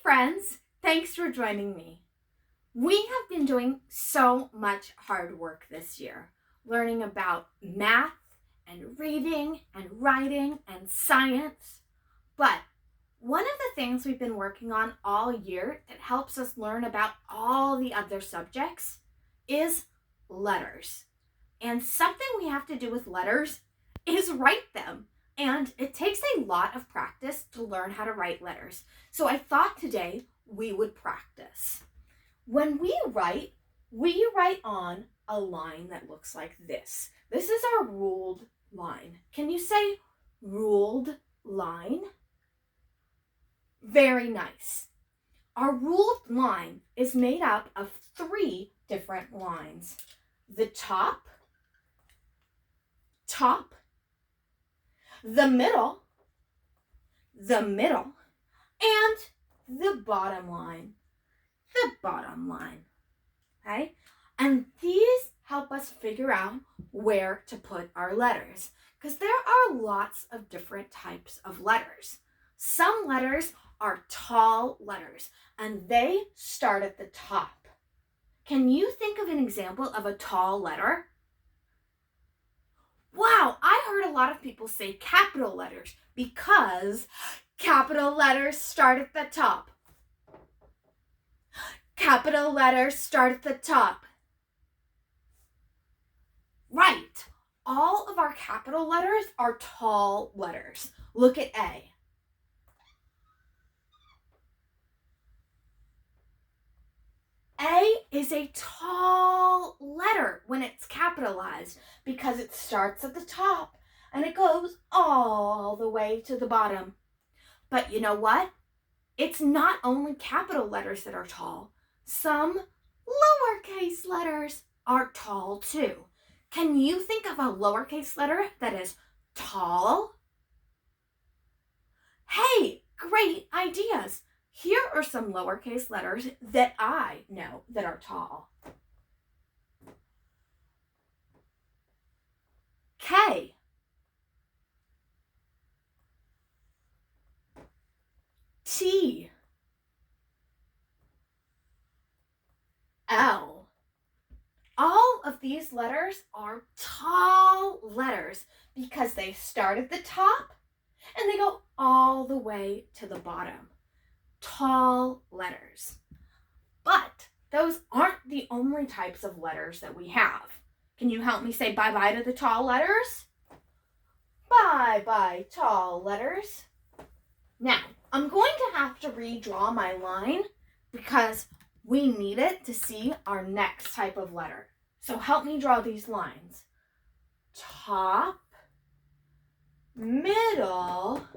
friends, thanks for joining me. We have been doing so much hard work this year, learning about math and reading and writing and science. But one of the things we've been working on all year that helps us learn about all the other subjects is letters. And something we have to do with letters is write them. And it takes a lot of practice to learn how to write letters. So I thought today we would practice. When we write on a line that looks like this. This is our ruled line. Can you say ruled line? Very nice. Our ruled line is made up of 3 different lines. The top, the middle, and the bottom line, okay? And these help us figure out where to put our letters, because there are lots of different types of letters. Some letters are tall letters, and they start at the top. Can you think of an example of a tall letter? Wow, I heard a lot of people say capital letters because capital letters start at the top. Capital letters start at the top. Right, all of our capital letters are tall letters. Look at A. A is a tall letter when it's capitalized because it starts at the top and it goes all the way to the bottom. But you know what? It's not only capital letters that are tall. Some lowercase letters are tall too. Can you think of a lowercase letter that is tall? Hey, great ideas. Here are some lowercase letters that I know that are tall. K. T. L. All of these letters are tall letters because they start at the top and they go all the way to the bottom. Tall letters. But those aren't the only types of letters that we have. Can you help me say bye-bye to the tall letters? Bye-bye, tall letters. Now, I'm going to have to redraw my line because we need it to see our next type of letter. So help me draw these lines. Top, middle,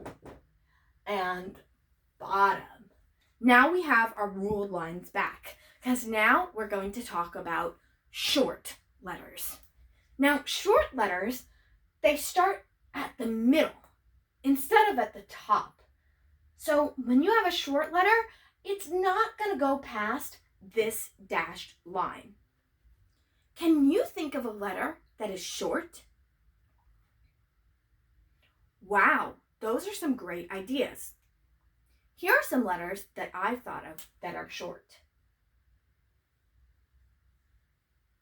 and bottom. Now we have our ruled lines back because now we're going to talk about short letters. Now, short letters, they start at the middle instead of at the top. So when you have a short letter, it's not going to go past this dashed line. Can you think of a letter that is short? Wow, those are some great ideas. Here are some letters that I thought of that are short.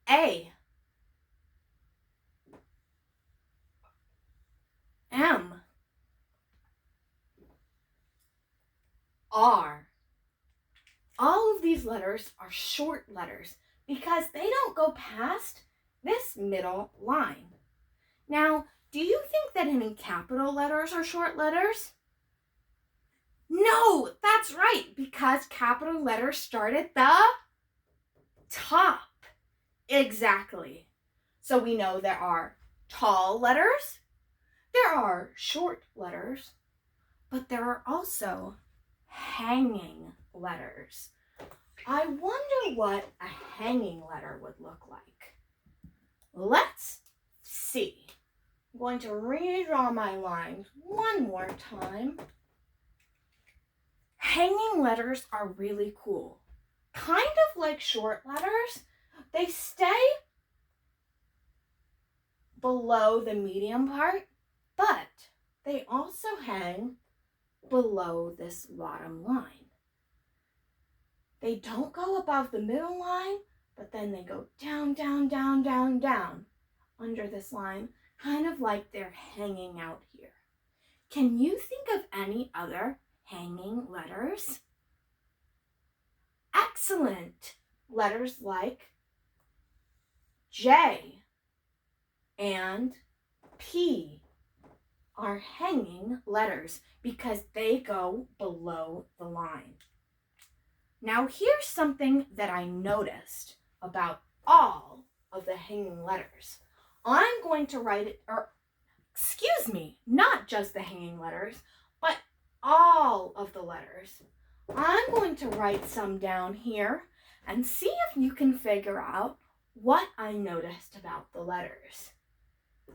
A. M. R. All of these letters are short letters because they don't go past this middle line. Now, do you think that any capital letters are short letters? No, that's right, because capital letters start at the top. Exactly. So we know there are tall letters, there are short letters, but there are also hanging letters. I wonder what a hanging letter would look like. Let's see. I'm going to redraw my lines one more time. Hanging letters are really cool. Kind of like short letters, they stay below the medium part, but they also hang below this bottom line. They don't go above the middle line, but then they go down, down, down, down, down under this line, kind of like they're hanging out here. Can you think of any other hanging letters? Excellent! Letters like J and P are hanging letters because they go below the line. Now here's something that I noticed about all of the hanging letters. I'm going to write it, not just the hanging letters, but all of the letters. I'm going to write some down here and see if you can figure out what I noticed about the letters.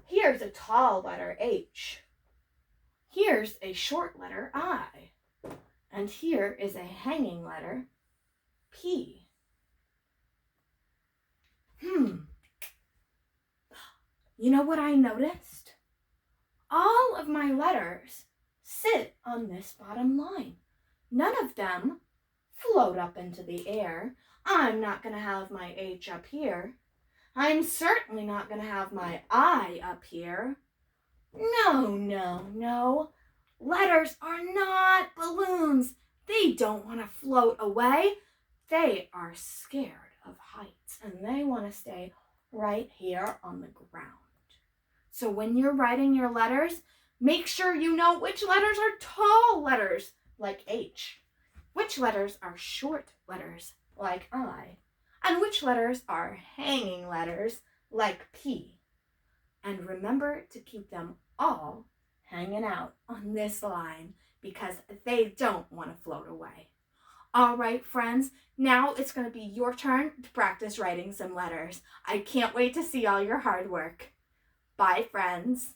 Here's a tall letter H. Here's a short letter I. And here is a hanging letter P. You know what I noticed? All of my letters sit on this bottom line. None of them float up into the air. I'm not going to have my H up here. I'm certainly not going to have my I up here. No, no, no. Letters are not balloons. They don't want to float away. They are scared of heights and they want to stay right here on the ground. So when you're writing your letters, make sure you know which letters are tall letters, like H, which letters are short letters, like I, and which letters are hanging letters, like P. And remember to keep them all hanging out on this line because they don't want to float away. All right, friends, now it's going to be your turn to practice writing some letters. I can't wait to see all your hard work. Bye, friends.